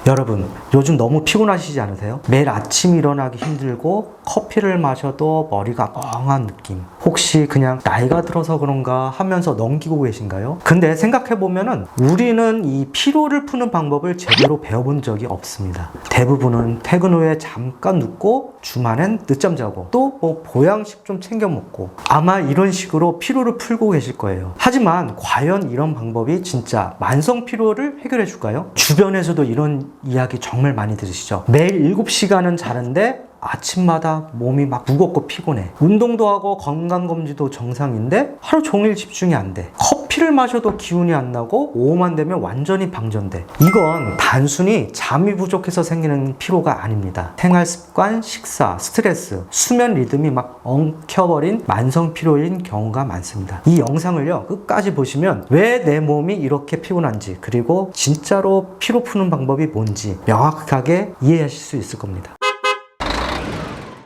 여러분, 요즘 너무 피곤하시지 않으세요? 매일 아침 일어나기 힘들고 커피를 마셔도 머리가 멍한 느낌. 혹시 그냥 나이가 들어서 그런가 하면서 넘기고 계신가요? 근데 생각해보면은 우리는 이 피로를 푸는 방법을 제대로 배워본 적이 없습니다. 대부분은 퇴근 후에 잠깐 눕고 주말엔 늦잠 자고 또 뭐 보양식 좀 챙겨 먹고 아마 이런 식으로 피로를 풀고 계실 거예요. 하지만 과연 이런 방법이 진짜 만성 피로를 해결해 줄까요? 주변에서도 이런 이야기 정말 많이 들으시죠? 매일 7시간은 자는데 아침마다 몸이 막 무겁고 피곤해. 운동도 하고 건강검진도 정상인데 하루 종일 집중이 안 돼. 커피를 마셔도 기운이 안 나고 오후만 되면 완전히 방전돼. 이건 단순히 잠이 부족해서 생기는 피로가 아닙니다. 생활습관, 식사, 스트레스, 수면 리듬이 막 엉켜버린 만성 피로인 경우가 많습니다. 이 영상을요 끝까지 보시면 왜 내 몸이 이렇게 피곤한지, 그리고 진짜로 피로 푸는 방법이 뭔지 명확하게 이해하실 수 있을 겁니다.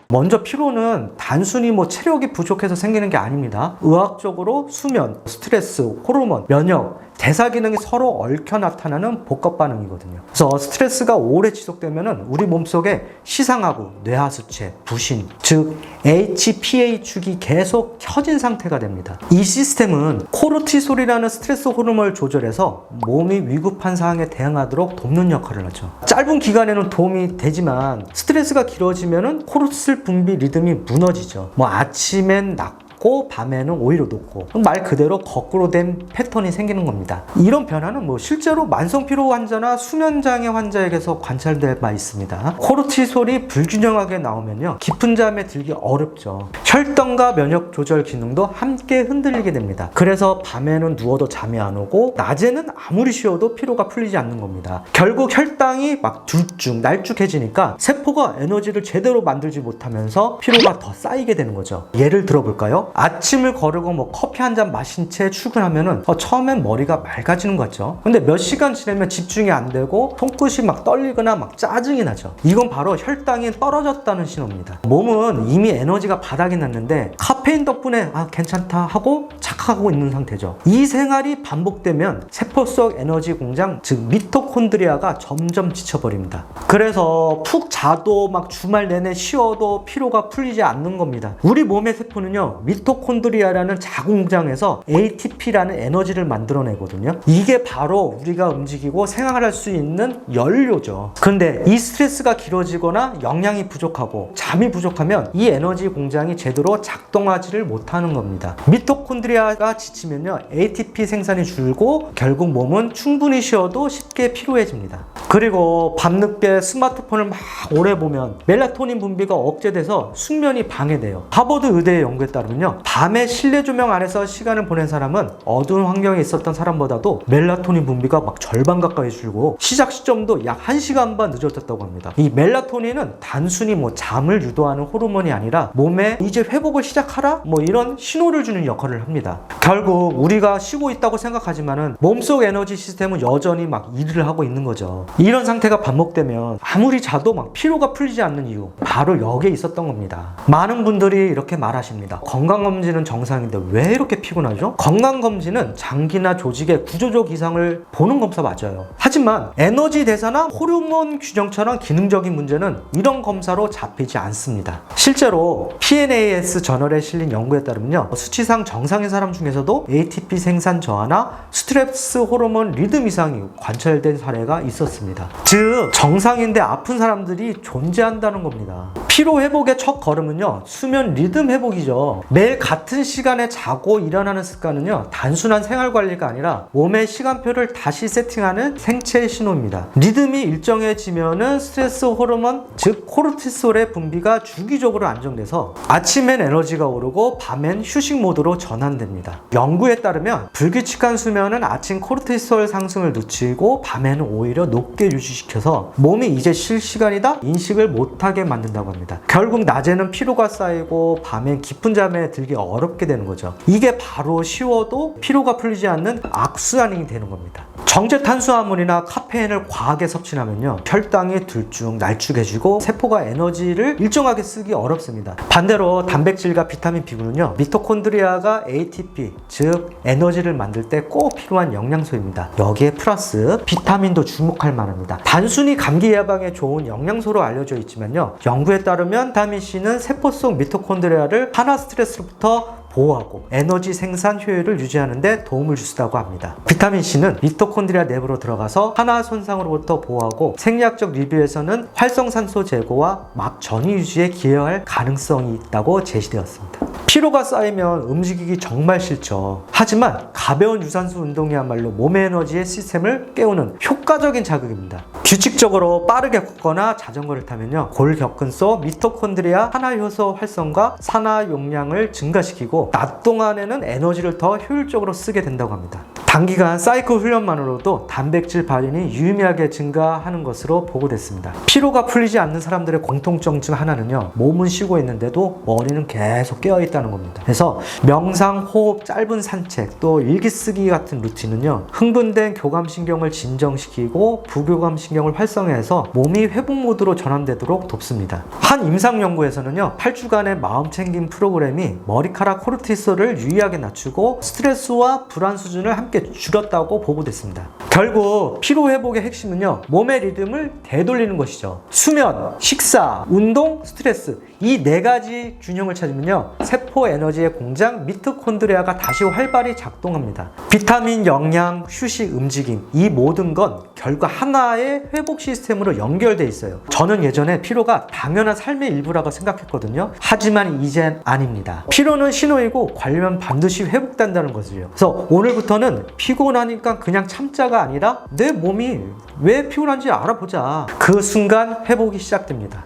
먼저 피로는 단순히 체력이 부족해서 생기는 게 아닙니다. 의학적으로 수면, 스트레스, 호르몬, 면역, 대사 기능이 서로 얽혀 나타나는 복합 반응이거든요. 그래서 스트레스가 오래 지속되면 우리 몸속에 시상하고 뇌하수체, 부신, 즉 HPA축이 계속 켜진 상태가 됩니다. 이 시스템은 코르티솔이라는 스트레스 호르몬을 조절해서 몸이 위급한 상황에 대응하도록 돕는 역할을 하죠. 짧은 기간에는 도움이 되지만 스트레스가 길어지면 코르티솔 분비 리듬이 무너지죠. 아침엔 낮고 밤에는 오히려 높고, 말 그대로 거꾸로 된 패턴이 생기는 겁니다. 이런 변화는 실제로 만성 피로 환자나 수면 장애 환자에게서 관찰될 바 있습니다. 코르티솔이 불균형하게 나오면요 깊은 잠에 들기 어렵죠. 혈당과 면역 조절 기능도 함께 흔들리게 됩니다. 그래서 밤에는 누워도 잠이 안 오고 낮에는 아무리 쉬어도 피로가 풀리지 않는 겁니다. 결국 혈당이 들쭉 날쭉해지니까 세포가 에너지를 제대로 만들지 못하면서 피로가 더 쌓이게 되는 거죠. 예를 들어볼까요? 아침을 거르고 커피 한 잔 마신 채 출근하면은 처음엔 머리가 맑아지는 것 같죠. 근데 몇 시간 지나면 집중이 안 되고 손끝이 떨리거나 짜증이 나죠. 이건 바로 혈당이 떨어졌다는 신호입니다. 몸은 이미 에너지가 바닥이 났는데 카페인 덕분에 괜찮다 하고 착각하고 있는 상태죠. 이 생활이 반복되면 세포 속 에너지 공장, 즉 미토콘드리아가 점점 지쳐버립니다. 그래서 푹 자도 주말 내내 쉬어도 피로가 풀리지 않는 겁니다. 우리 몸의 세포는요 미토콘드리아라는 자궁장에서 ATP라는 에너지를 만들어내거든요. 이게 바로 우리가 움직이고 생활할 수 있는 연료죠. 그런데 이 스트레스가 길어지거나 영양이 부족하고 잠이 부족하면 이 에너지 공장이 제대로 작동하지를 못하는 겁니다. 미토콘드리아가 지치면요 ATP 생산이 줄고 결국 몸은 충분히 쉬어도 쉽게 피로해집니다. 그리고 밤늦게 스마트폰을 오래 보면 멜라토닌 분비가 억제돼서 숙면이 방해돼요. 하버드 의대의 연구에 따르면요 밤에 실내 조명 안에서 시간을 보낸 사람은 어두운 환경에 있었던 사람보다도 멜라토닌 분비가 절반 가까이 줄고 시작 시점도 약 1시간 반 늦어졌다고 합니다. 이 멜라토닌은 단순히 잠을 유도하는 호르몬이 아니라 몸에 이제 회복을 시작하라 이런 신호를 주는 역할을 합니다. 결국 우리가 쉬고 있다고 생각하지만은 몸속 에너지 시스템은 여전히 일을 하고 있는 거죠. 이런 상태가 반복되면 아무리 자도 피로가 풀리지 않는 이유, 바로 여기에 있었던 겁니다. 많은 분들이 이렇게 말하십니다. 건강검진은 정상인데 왜 이렇게 피곤하죠? 건강검진은 장기나 조직의 구조적 이상을 보는 검사 맞아요. 하지만 에너지 대사나 호르몬 균형처럼 기능적인 문제는 이런 검사로 잡히지 않습니다. 실제로 PNAS 저널에 실린 연구에 따르면요 수치상 정상인 사람 중에서도 ATP 생산 저하나 스트레스 호르몬 리듬 이상이 관찰된 사례가 있었습니다. 즉 정상인데 아픈 사람들이 존재한다는 겁니다. 피로 회복의 첫 걸음은요 수면 리듬 회복이죠. 매일 같은 시간에 자고 일어나는 습관은요 단순한 생활 관리가 아니라 몸의 시간표를 다시 세팅하는 생체의 신호입니다. 리듬이 일정해지면은 스트레스 호르몬, 즉 코르티솔의 분비가 주기적으로 안정돼서 아침엔 에너지가 오르고 밤엔 휴식 모드로 전환됩니다. 연구에 따르면 불규칙한 수면은 아침 코르티솔 상승을 늦추고 밤에는 오히려 높게 유지시켜서 몸이 이제 쉴 시간이다 인식을 못하게 만든다고 합니다. 결국 낮에는 피로가 쌓이고 밤엔 깊은 잠에 들기 어렵게 되는 거죠. 이게 바로 쉬워도 피로가 풀리지 않는 악순환이 되는 겁니다. 정제 탄수화물이나 카페인을 과하게 섭취하면요, 혈당이 들쭉 날쭉해지고 세포가 에너지를 일정하게 쓰기 어렵습니다. 반대로 단백질과 비타민 B군은요, 미토콘드리아가 ATP, 즉 에너지를 만들 때 꼭 필요한 영양소입니다. 여기에 플러스 비타민도 주목할 만합니다. 단순히 감기 예방에 좋은 영양소로 알려져 있지만요, 연구에 따르면 비타민 C는 세포 속 미토콘드리아를 한화 스트레스로부터 보호하고 에너지 생산 효율을 유지하는 데 도움을 주시다고 합니다. 비타민 C는 미토콘드리아 내부로 들어가서 한화 손상으로부터 보호하고 생리학적 리뷰에서는 활성산소 제거와 막 전이 유지에 기여할 가능성이 있다고 제시되었습니다. 피로가 쌓이면 움직이기 정말 싫죠. 하지만 가벼운 유산소 운동이야말로 몸의 에너지의 시스템을 깨우는 효과적인 자극입니다. 규칙적으로 빠르게 걷거나 자전거를 타면요, 골격근 속 미토콘드리아 산화 효소 활성과 산화 용량을 증가시키고 낮 동안에는 에너지를 더 효율적으로 쓰게 된다고 합니다. 단기간 사이클 훈련만으로도 단백질 발현이 유의미하게 증가하는 것으로 보고됐습니다. 피로가 풀리지 않는 사람들의 공통점 중 하나는요, 몸은 쉬고 있는데도 머리는 계속 깨어있다는 겁니다. 그래서 명상, 호흡, 짧은 산책, 또 일기 쓰기 같은 루틴은요, 흥분된 교감신경을 진정시키고 부교감신경을 활성화해서 몸이 회복 모드로 전환되도록 돕습니다. 한 임상 연구에서는요, 8주간의 마음챙김 프로그램이 머리카락 코르티솔을 유의하게 낮추고 스트레스와 불안 수준을 함께 줄였다고 보고됐습니다. 결국 피로 회복의 핵심은요, 몸의 리듬을 되돌리는 것이죠. 수면, 식사, 운동, 스트레스, 이 네 가지 균형을 찾으면요, 세포 에너지의 공장 미토콘드리아가 다시 활발히 작동합니다. 비타민, 영양, 휴식, 움직임, 이 모든 건 결국 하나의 회복 시스템으로 연결돼 있어요. 저는 예전에 피로가 당연한 삶의 일부라고 생각했거든요. 하지만 이젠 아닙니다. 피로는 신호이고 관리하면 반드시 회복된다는 것이에요. 그래서 오늘부터는 피곤하니까 그냥 참자가 아니라 내 몸이 왜 피곤한지 알아보자. 그 순간 회복이 시작됩니다.